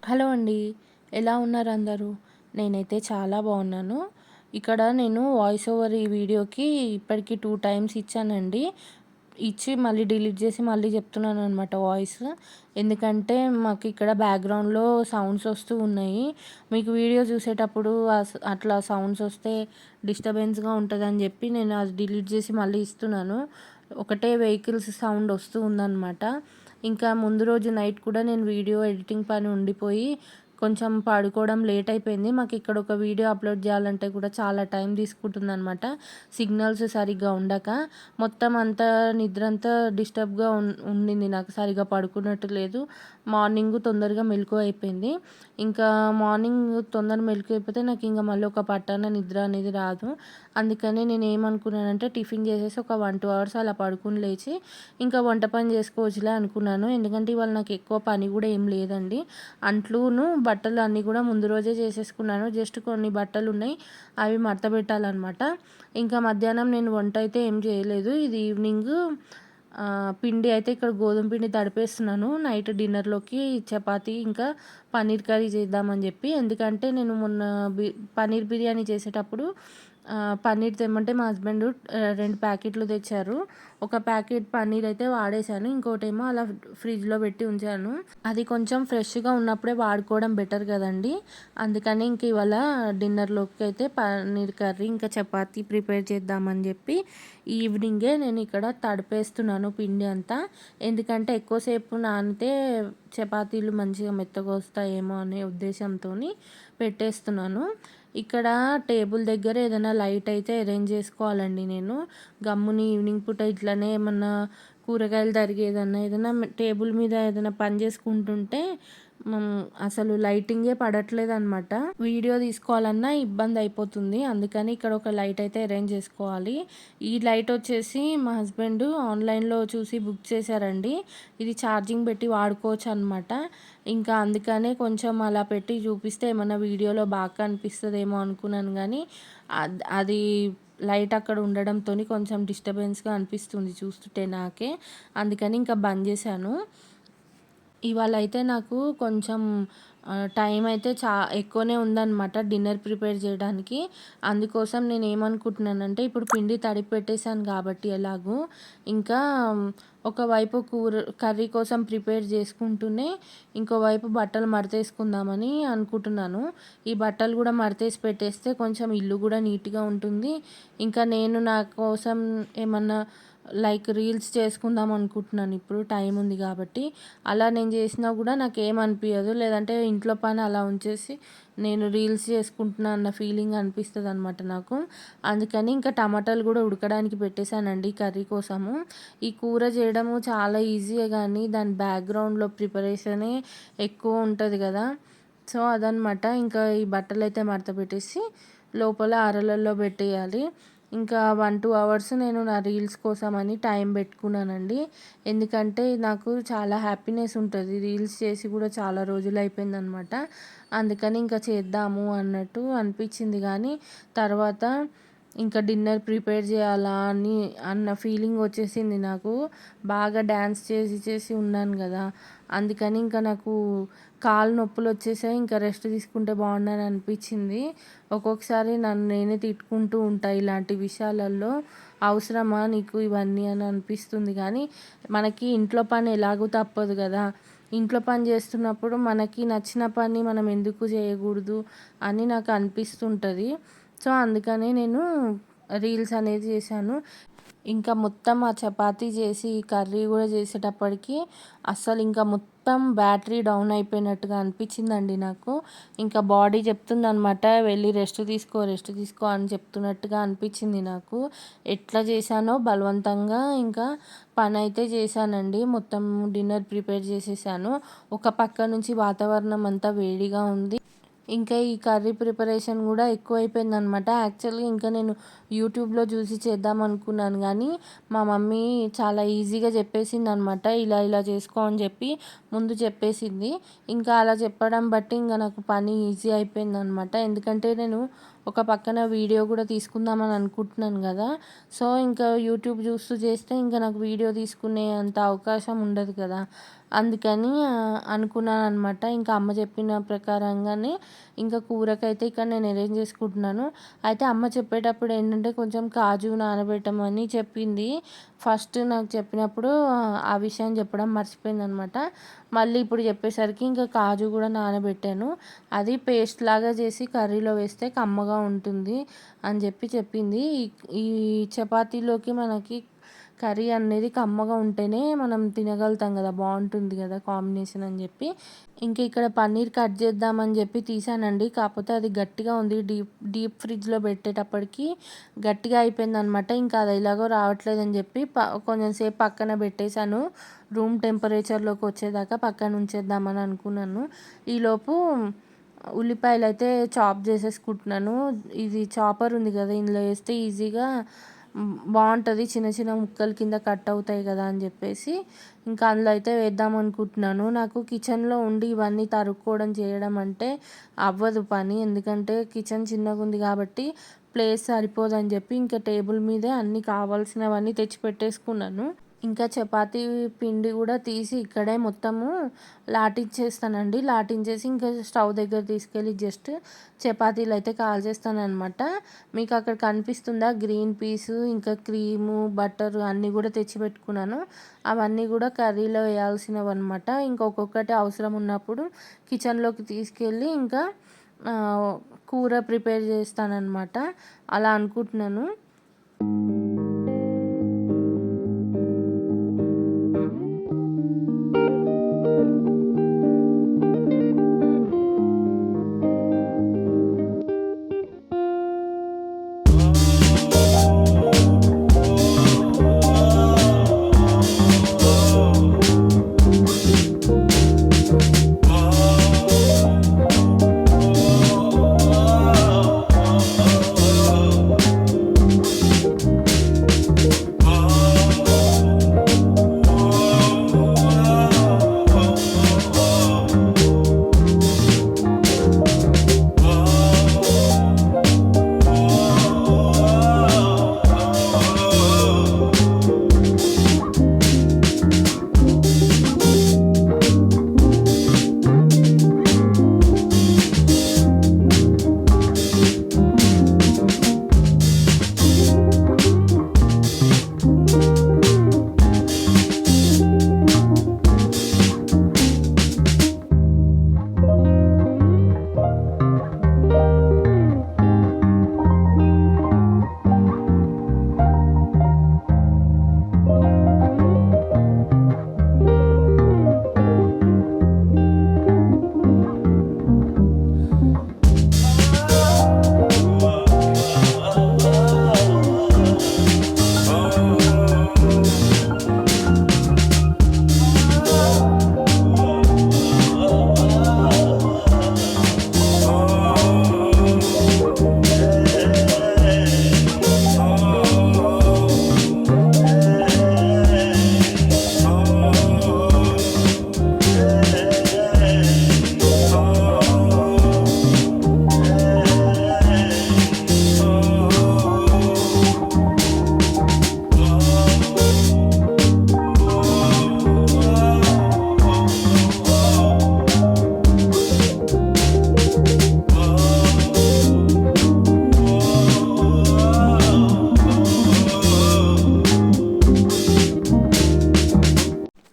Hello అండి. ఎలా ఉన్నారు అందరూ? నేనైతే చాలా బాగున్నాను. ఇక్కడ నేను వాయిస్ ఓవర్ ఈ వీడియోకి ఇప్పటికి 2 టైమ్స్ ఇచ్చానండి. ఇచ్చి మళ్ళీ డిలీట్ చేసి మళ్ళీ చెప్తున్నాననమాట వాయిస్. ఎందుకంటే మాకు ఇక్కడ బ్యాక్‌గ్రౌండ్‌లో సౌండ్స్ వస్తూ ఉన్నాయి. మీకు వీడియో చూసేటప్పుడు అట్లా సౌండ్స్ వస్తే డిస్టర్బెన్స్‌గా ఉంటదని చెప్పి నేను అది డిలీట్ చేసి మళ్ళీ ఇస్తున్నాను. ఒకటే వెహికల్స్ సౌండ్ వస్తూ ఉందనమాట. ఇంకా ముందు రోజు నైట్ కూడా నేను వీడియో ఎడిటింగ్ పని ఉండిపోయి కొంచెం పడుకోవడం లేట్ అయిపోయింది. మాకు ఇక్కడ ఒక వీడియో అప్లోడ్ చేయాలంటే కూడా చాలా టైం తీసుకుంటుందనమాట. సిగ్నల్స్ సరిగ్గా ఉండక మొత్తం అంతా నిద్ర అంతా డిస్టర్బ్‌గా ఉండింది. నాకు సరిగ్గా పడుకున్నట్టు లేదు. మార్నింగ్ తొందరగా మెలుకువ అయిపోయింది. ఇంకా మార్నింగ్ తొందర మెలుకువ అయిపోతే నాకు ఇంక మళ్ళీ ఒక పట్టాన నిద్ర అనేది రాదు. అందుకని నేను ఏమనుకున్నానంటే టిఫిన్ చేసేసి ఒక 1, 2 అవర్స్ అలా పడుకొని లేచి ఇంకా వంట పని చేసుకోవచ్చులే అనుకున్నాను. ఎందుకంటే ఇవాళ నాకు ఎక్కువ పని కూడా ఏం లేదండి. అంట్లును బట్టలు అన్నీ కూడా ముందు రోజే చేసేసుకున్నాను. జస్ట్ కొన్ని బట్టలు ఉన్నాయి, అవి మడత పెట్టాలన్నమాట. ఇంకా మధ్యాహ్నం నేను వంట అయితే ఏం చేయలేదు. ఇది ఈవినింగ్ పిండి అయితే ఇక్కడ గోధుమ పిండి తడిపేస్తున్నాను. నైట్ డిన్నర్‌లోకి చపాతీ ఇంకా పన్నీర్ కర్రీ చేద్దామని చెప్పి. ఎందుకంటే నేను మొన్న పన్నీర్ బిర్యానీ చేసేటప్పుడు పన్నీర్ తెమ్మంటే మా హస్బెండ్ 2 ప్యాకెట్లు తెచ్చారు. ఒక ప్యాకెట్ పన్నీర్ అయితే వాడేశాను. ఇంకోటేమో అలా ఫ్రిడ్జ్‌లో పెట్టి ఉంచాను. అది కొంచెం ఫ్రెష్‌గా ఉన్నప్పుడే వాడుకోవడం బెటర్ కదండీ! అందుకని ఇంక ఇవాళ డిన్నర్‌లోకి అయితే పన్నీర్ కర్రీ ఇంకా చపాతీ ప్రిపేర్ చేద్దామని చెప్పి ఈవినింగే నేను ఇక్కడ తడిపేస్తున్నాను పిండి అంతా. ఎందుకంటే ఎక్కువసేపు నానితే చపాతీలు మంచిగా మెత్తగా వస్తాయేమో అనే ఉద్దేశంతోని పెట్టేస్తున్నాను. ఇక్కడ టేబుల్ దగ్గర ఏదైనా లైట్ అయితే అరేంజ్ చేసుకోవాలండి నేను. గమ్ముని ఈవినింగ్ పూట ఇట్లనే ఏమన్నా కూరగాయలు తరిగేదన్నా ఏదైనా టేబుల్ మీద ఏదైనా పని చేసుకుంటుంటే అసలు లైటింగే పడట్లేదనమాట. వీడియో తీసుకోవాలన్నా ఇబ్బంది అయిపోతుంది. అందుకని ఇక్కడ ఒక లైట్ అయితే అరేంజ్ చేసుకోవాలి. ఈ లైట్ వచ్చేసి మా హస్బెండ్ ఆన్లైన్‌లో చూసి బుక్ చేశారండి. ఇది ఛార్జింగ్ పెట్టి వాడుకోవచ్చు అనమాట. ఇంకా అందుకనే కొంచెం అలా పెట్టి చూపిస్తే ఏమన్నా వీడియోలో బాగా కనిపిస్తదేమో అనుకున్నాను గానీ అది లైట్ అక్కడ ఉండడంతోని కొంచెం డిస్టర్బెన్స్‌గా అనిపిస్తుంది చూస్తుంటే నాకే. అందుకని ఇంకా బంద్ చేశాను. ఇవాళ అయితే నాకు కొంచెం టైం అయితే ఎక్కువనే ఉందన్నమాట డిన్నర్ ప్రిపేర్ చేయడానికి. అందుకోసం నేను ఏమనుకుంటున్నానంటే ఇప్పుడు పిండి తడిపి పెట్టేసాను కాబట్టి ఎలాగో ఇంకా ఒకవైపు కర్రీ కోసం ప్రిపేర్ చేసుకుంటూనే ఇంకోవైపు బట్టలు మడతేసుకుందామని అనుకుంటున్నాను. ఈ బట్టలు కూడా మడతేసి పెట్టేస్తే కొంచెం ఇల్లు కూడా నీట్‌గా ఉంటుంది. ఇంకా నేను నా కోసం ఏమన్నా లైక్ రీల్స్ చేసుకుందాం అనుకుంటున్నాను. ఇప్పుడు టైం ఉంది కాబట్టి. అలా నేను చేసినా కూడా నాకేమనిపియదు. లేదంటే ఇంట్లో పని అలా ఉంచేసి నేను రీల్స్ చేసుకుంటున్నా అన్న ఫీలింగ్ అనిపిస్తదనమాట నాకు. అందుకని ఇంకా టమాటాలు కూడా ఉడకడానికి పెట్టేశానండి కర్రీ కోసము. ఈ కూర చేయడము చాలా ఈజీయే గానీ దాని బ్యాక్‌గ్రౌండ్‌లో ప్రిపరేషనే ఎక్కువ ఉంటది కదా! సో, అదనమాట. ఇంకా ఈ బట్టలైతే మడత పెట్టేసి లోపల అరలల్లో పెట్టేయాలి. ఇంకా 1, 2 అవర్స్ నేను నా రీల్స్ కోసమని టైం పెట్టుకున్నానండి. ఎందుకంటే నాకు చాలా హ్యాపీనెస్ ఉంటది. రీల్స్ చేసి కూడా చాలా రోజులయిపోయిందనమాట. అందుకని ఇంకా చేద్దాము అన్నట్టు అనిపించింది గానీ తర్వాత ఇంకా డిన్నర్ ప్రిపేర్ చేయాలా అన్న ఫీలింగ్ వచ్చేసింది నాకు. బాగా డ్యాన్స్ చేసి ఉన్నాను కదా! అందుకని ఇంకా నాకు కాళ్ళు నొప్పులొచ్చేసాయి. ఇంకా రెస్ట్ తీసుకుంటే బాగుండని అనిపించింది. ఒక్కొక్కసారి నన్ను నేనే తిట్టుకుంటూ ఉంటా ఇలాంటి విషయాలలో. అవసరమా నీకు ఇవన్నీ అని అనిపిస్తుంది కానీ మనకి ఇంట్లో పని ఎలాగో తప్పదు కదా! ఇంట్లో పని చేస్తున్నప్పుడు మనకి నచ్చిన పని మనం ఎందుకు చేయకూడదు అని నాకు అనిపిస్తుంటది. సో, అందుకని నేను రీల్స్ అనేది చేశాను. ఇంకా మొత్తం ఆ చపాతీ చేసి కర్రీ కూడా చేసేటప్పటికి అస్సలు ఇంకా మొత్తం బ్యాటరీ డౌన్ అయిపోయినట్టుగా అనిపించిందండి నాకు. ఇంకా బాడీ చెప్తుందనమాట వెళ్ళి రెస్ట్ తీసుకో అని చెప్తున్నట్టుగా అనిపించింది నాకు. ఎట్లా చేశానో బలవంతంగా ఇంకా పనైతే చేశానండి. మొత్తం డిన్నర్ ప్రిపేర్ చేసేసాను. ఒక పక్క నుంచి వాతావరణం అంతా వేడిగా ఉంది. ఇంకా ఈ కర్రీ ప్రిపరేషన్ కూడా ఎక్కువైపోయిందనమాట. యాక్చువల్‌గా ఇంకా నేను యూట్యూబ్‌లో చూసి చేద్దాం అనుకున్నాను గానీ మా మమ్మీ చాలా ఈజీగా చెప్పేసిందనమాట. ఇలా చేసుకో అని చెప్పి ముందు చెప్పేసింది. ఇంకా అలా చెప్పడం బట్టి ఇంక నాకు పని ఈజీ అయిపోయిందనమాట. ఎందుకంటే నేను ఒక పక్కన వీడియో కూడా తీసుకుందామని అనుకుంటున్నాను కదా. సో ఇంకా యూట్యూబ్ చూస్తూ చేస్తే ఇంకా నాకు వీడియో తీసుకునే అంత అవకాశం ఉండదు కదా. అందుకని అనుకున్నాను అనమాట. ఇంకా అమ్మ చెప్పిన ప్రకారంగానే ఇంకా కూరకైతే ఇక్కడ నేను అరేంజ్ చేసుకుంటున్నాను. అయితే అమ్మ చెప్పేటప్పుడు ఏంటంటే కొంచెం కాజు నానబెట్టమని చెప్పింది. ఫస్ట్ నాకు చెప్పినప్పుడు ఆ విషయం చెప్పడం మర్చిపోయిందనమాట. మళ్ళీ ఇప్పుడు చెప్పేసరికి ఇంకా కాజు కూడా నానబెట్టాను. అది పేస్ట్ లాగా చేసి కర్రీలో వేస్తే కమ్మగా ఉంటుంది అని చెప్పింది. ఈ చపాతీలోకి మనకి కర్రీ అనేది కమ్మగా ఉంటేనే మనం తినగలుగుతాం కదా, బాగుంటుంది కదా కాంబినేషన్ అని చెప్పి ఇంకా ఇక్కడ పన్నీర్ కట్ చేద్దామని చెప్పి తీసానండి. కాకపోతే అది గట్టిగా ఉంది. డీప్ ఫ్రిడ్జ్లో పెట్టేటప్పటికి గట్టిగా అయిపోయిందనమాట. ఇంకా అది ఎలాగో రావట్లేదని చెప్పి కొంచెం సేపు పక్కన పెట్టేశాను. రూమ్ టెంపరేచర్లోకి వచ్చేదాకా పక్కన ఉంచేద్దామని అనుకున్నాను. ఈలోపు ఉల్లిపాయలు అయితే చాప్ చేసేసుకుంటున్నాను. ఇది చాపర్ ఉంది కదా, ఇందులో వేస్తే ఈజీగా బాగుంటుంది, చిన్న చిన్న ముక్కలు కింద కట్ అవుతాయి కదా అని చెప్పేసి ఇంకా అందులో అయితే వేద్దాం అనుకుంటున్నాను. నాకు కిచెన్లో ఉండి ఇవన్నీ తరుక్కోవడం చేయడం అంటే అవ్వదు పని. ఎందుకంటే కిచెన్ చిన్నగా ఉంది కాబట్టి ప్లేస్ సరిపోదని చెప్పి ఇంకా టేబుల్ మీదే అన్నీ కావాల్సినవన్నీ తెచ్చి పెట్టేసుకున్నాను. ఇంకా చపాతీ పిండి కూడా తీసి ఇక్కడే మొత్తము లాటించేస్తానండి. లాటించేసి ఇంకా స్టవ్ దగ్గర తీసుకెళ్ళి జస్ట్ చపాతీలు అయితే కాల్చేస్తానమాట. మీకు అక్కడ కనిపిస్తుందా గ్రీన్ పీసు, ఇంకా క్రీము, బటర్ అన్నీ కూడా తెచ్చిపెట్టుకున్నాను. అవన్నీ కూడా కర్రీలో వేయాల్సినవి అనమాట. ఇంకొకటి అవసరం ఉన్నప్పుడు కిచెన్లోకి తీసుకెళ్ళి ఇంకా కూర ప్రిపేర్ చేస్తానన్నమాట. అలా అనుకుంటున్నాను.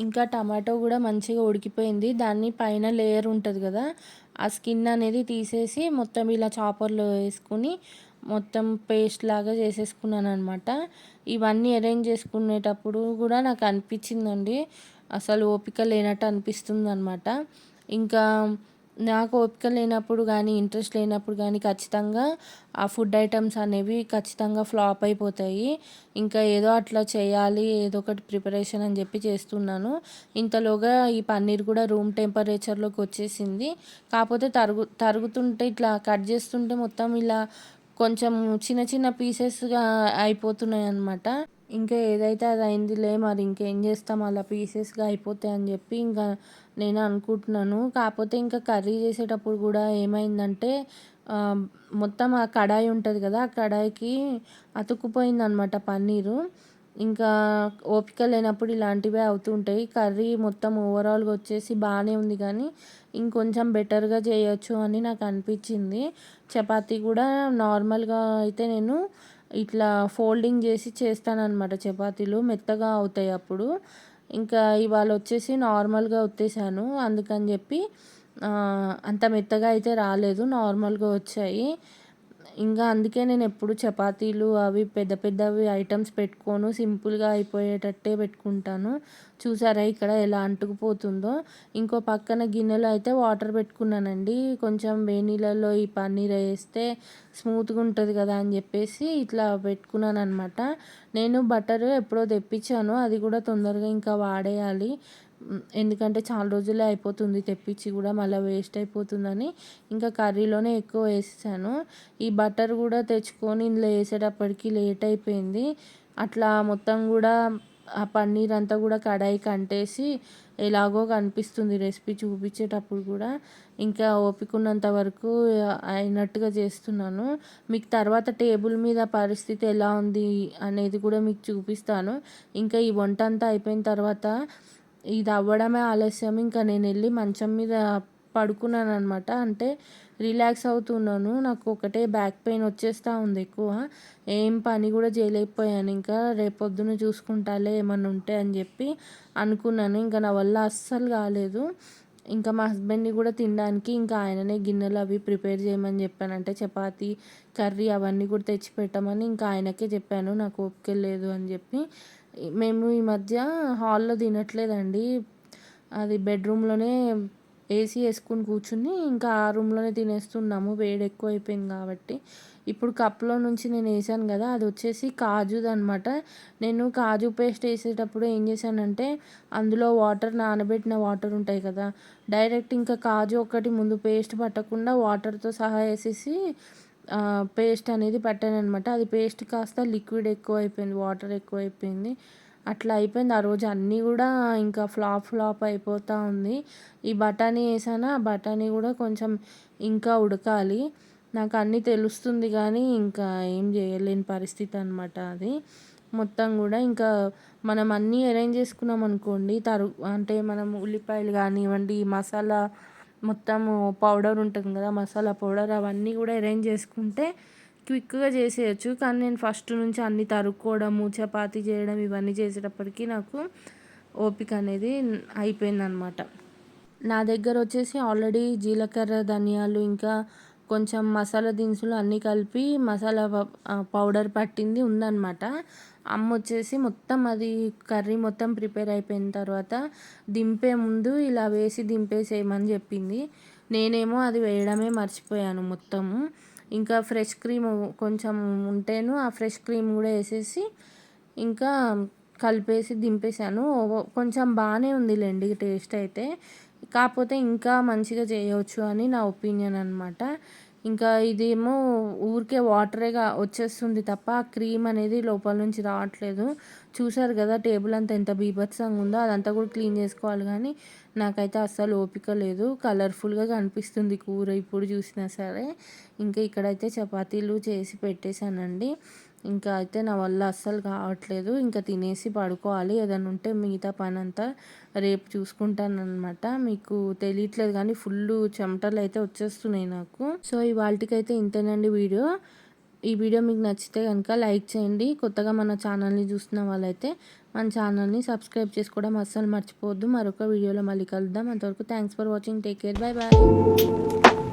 ఇంకా టమాటో కూడా మంచిగా ఉడికిపోయింది. దాన్ని పైన లేయర్ ఉంటుంది కదా, ఆ స్కిన్ అనేది తీసేసి మొత్తం ఇలా చాపర్లో వేసుకుని మొత్తం పేస్ట్ లాగా చేసేసుకున్నాను అనమాట. ఇవన్నీ అరేంజ్ చేసుకునేటప్పుడు కూడా నాకు అనిపించిందండి, అసలు ఓపిక లేనట్టు అనిపిస్తుంది అనమాట. ఇంకా నాకు ఓపిక లేనప్పుడు కానీ ఇంట్రెస్ట్ లేనప్పుడు కానీ ఖచ్చితంగా ఆ ఫుడ్ ఐటమ్స్ అనేవి ఖచ్చితంగా ఫ్లాప్ అయిపోతాయి. ఇంకా ఏదో అట్లా చేయాలి, ఏదో ఒకటి ప్రిపరేషన్ అని చెప్పి చేస్తున్నాను. ఇంతలోగా ఈ పన్నీర్ కూడా రూమ్ టెంపరేచర్లోకి వచ్చేసింది. కాకపోతే తరుగుతుంటే ఇట్లా కట్ చేస్తుంటే మొత్తం ఇలా కొంచెం చిన్న చిన్న పీసెస్‌గా అయిపోతున్నాయన్నమాట. ఇంకా ఏదైతే అది అయిందిలే మరి ఇంకేం చేస్తాం అలా పీసెస్‌గా అయిపోతాయని చెప్పి ఇంకా నేను అనుకుంటున్నాను. కాకపోతే ఇంకా కర్రీ చేసేటప్పుడు కూడా ఏమైందంటే ఆహ్, మొత్తం ఆ కడాయి ఉంటది కదా! ఆ కడాయికి అతుక్కుపోయిందనమాట పన్నీరు. ఇంకా ఓపిక లేనప్పుడు ఇలాంటివే అవుతుంటాయి. కర్రీ మొత్తం ఓవరాల్‌గా వచ్చేసి బానే ఉంది కానీ, ఇంకొంచెం బెటర్‌గా చేయొచ్చు అని నాకు అనిపించింది. చపాతీ కూడా నార్మల్‌గా అయితే నేను ఇట్లా ఫోల్డింగ్ చేసి చేస్తాననమాట చపాతీలు. మెత్తగా అవుతాయి అప్పుడు. ఇంకా ఇవాళ వచ్చేసి నార్మల్‌గా ఒత్తేసాను. అందుకని చెప్పి అంత మెత్తగా అయితే రాలేదు. నార్మల్‌గా వచ్చాయి. ఇంకా అందుకే నేనెప్పుడు చపాతీలు అవి పెద్ద పెద్దవి ఐటెమ్స్ పెట్టుకోను. సింపుల్‌గా అయిపోయేటట్టే పెట్టుకుంటాను. చూసారా ఇక్కడ ఎలా అంటుకుపోతుందో. ఇంకో పక్కన గిన్నెలో అయితే వాటర్ పెట్టుకున్నానండి. కొంచెం వేడి నీళ్ళల్లో ఈ పన్నీర్ ఏస్తే స్మూత్‌గా ఉంటది కదా అని చెప్పేసి ఇట్లా పెట్టుకున్నాననమాట. నేను బటర్ ఎప్పుడో తెప్పించాను. అది కూడా తొందరగా ఇంకా వాడేయాలి. ఎందుకంటే చాలా రోజులే అయిపోతుంది తెప్పించి కూడా మళ్ళీ వేస్ట్ అయిపోతుందని ఇంకా కర్రీలోనే ఎక్కువ వేసేసాను. ఈ బటర్ కూడా తెచ్చుకొని ఇందులో వేసేటప్పటికి లేట్ అయిపోయింది. అట్లా మొత్తం కూడా ఆ పన్నీర్ అంతా కూడా కడాయికి అంటేసి ఎలాగో కనిపిస్తుంది రెసిపీ చూపించేటప్పుడు కూడా. ఇంకా ఓపిక ఉన్నంత వరకు అయినట్టుగా చేస్తున్నాను. మీకు తర్వాత టేబుల్ మీద పరిస్థితి ఎలా ఉంది అనేది కూడా మీకు చూపిస్తాను. ఇంకా ఈ వంట అంతా అయిపోయిన తర్వాత ఇది అవ్వడమే ఆలస్యం. ఇంకా నేను వెళ్ళి మంచం మీద పడుకున్నాననమాట. అంటే రిలాక్స్ అవుతున్నాను. నాకు ఒకటే బ్యాక్ పెయిన్ వచ్చేస్తూ ఉంది ఎక్కువ. ఏం పని కూడా చేయలేకపోయాను. ఇంకా రేపొద్దున చూసుకుంటాలే ఏమన్నా ఉంటే అని చెప్పి అనుకున్నాను. ఇంకా నా వల్ల అస్సలు కాలేదు. ఇంకా మా హస్బెండ్‌ని కూడా తినడానికి ఇంకా ఆయననే గిన్నెలు అవి ప్రిపేర్ చేయమని చెప్పాను. అంటే చపాతీ, కర్రీ అవన్నీ కూడా తెచ్చి పెట్టమని ఇంకా ఆయనకే చెప్పాను. నాకు ఓపిక లేదు అని చెప్పి. మేము ఈ మధ్య హాల్‌లో తినట్లేదండి. అది బెడ్‌రూమ్‌లోనే ఏసీ యేసుకొని కూర్చుని ఇంకా ఆ రూమ్‌లోనే తినేస్తున్నాము. వేడి ఎక్కువైపోయింది కాబట్టి. ఇప్పుడు కప్‌లో నుంచి నేను ఏసాను గదా! అదొచ్చేసి కాజుదనమాట. నేను కాజు పేస్ట్ ఏసేటప్పుడు ఏం చేశానంటే, అందులో నానబెట్టిన వాటర్ ఉంటాయి కదా! డైరెక్ట్ ఇంకా కాజు ఒక్కటి ముందు పేస్ట్ పట్టకుండా వాటర్‌తో సహా ఏసేసి పేస్ట్ అనేది పట్టాననమాట. అది పేస్ట్ కాస్త లిక్విడ్ ఎక్కువైపోయింది. వాటర్ ఎక్కువైపోయింది. అట్లా అయిపోయింది. ఆ రోజు అన్నీ గూడా ఇంకా ఫ్లాప్ అయిపోతా ఉంది. ఈ బఠానీ ఏసానా, ఆ బఠానీ గూడా కొంచెం ఇంకా ఉడకాలి. నాకన్నీ తెలుస్తుంది గానీ, ఇంకా ఏం జేయలేని పరిస్థితి అనమాట అది. మొత్తం గూడా ఇంకా మనం అన్నీ అరేంజ్ చేసుకున్నామనుకోండి, అంటే మనం ఉల్లిపాయలు గానివ్వండి, మసాలా మొత్తము పౌడర్ ఉంటుంది గదా! మసాలా పౌడర్ అవన్నీ గూడా అరేంజ్ చేసుకుంటే క్విక్‌గా చేసేయొచ్చు. కానీ నేను ఫస్ట్ నుంచి అన్నీ తరుక్కోవడము, చపాతీ చేయడం ఇవన్నీ చేసేటప్పటికి నాకు ఓపిక అనేది అయిపోయిందనమాట. నా దగ్గరొచ్చేసి ఆల్రెడీ జీలకర్ర, ధనియాలు ఇంకా కొంచెం మసాలా దినుసులు అన్నీ కలిపి పౌడర్ పట్టింది ఉందనమాట. అమ్మొచ్చేసి మొత్తం అది కర్రీ మొత్తం ప్రిపేర్ అయిపోయిన తర్వాత దింపే ముందు ఇలా వేసి దింపేసేయమని చెప్పింది. నేనేమో అది వేయడమే మర్చిపోయాను మొత్తము. ఇంకా ఫ్రెష్ క్రీమ్ కొంచెం ఉంటేను ఆ ఫ్రెష్ క్రీమ్ కూడా ఏసేసి ఇంకా కలిపేసి దింపేసాను. కొంచెం బానే ఉందిలెండి టేస్ట్ అయితే. కాకపోతే ఇంకా మంచిగా చేయొచ్చు అని నా ఒపీనియన్ అనమాట. ఇంకా ఇదేమో ఊరికే వాటరేగా వచ్చేస్తుంది తప్ప ఆ క్రీమ్ అనేది లోపల నుంచి రావట్లేదు. చూసారు కదా టేబుల్ అంతా ఎంత బీభత్సంగా ఉందో. అదంతా కూడా క్లీన్ చేసుకోవాలి కానీ నాకైతే అస్సలు ఓపిక లేదు. కలర్ఫుల్‌గా కనిపిస్తుంది కూర ఇప్పుడు చూసినా సరే. ఇంకా ఇక్కడైతే చపాతీలు చేసి పెట్టేశానండి. ఇంకా అయితే నా వల్ల అస్సలు కావట్లేదు. ఇంకా తినేసి పడుకోవాలి. ఏదైనా ఉంటే మిగతా పనంతా రేపు చూసుకుంటాననమాట. మీకు తెలియట్లేదు కానీ ఫుల్లు చెమటలైతే వచ్చేస్తున్నాయి నాకు. సో ఇవాల్టికైతే ఇంతేనండి వీడియో. ఈ వీడియో మీకు నచ్చితే గనుక లైక్ చేయండి. కొత్తగా మన ఛానల్‌ని చూస్తున్న వాళ్ళైతే మన ఛానల్‌ని సబ్స్క్రైబ్ చేసుకోవడం అస్సలు మర్చిపోవద్దు. మరొక వీడియోలో మళ్ళీ కలుద్దాం. అంతవరకు thanks for watching. Take care. Bye bye.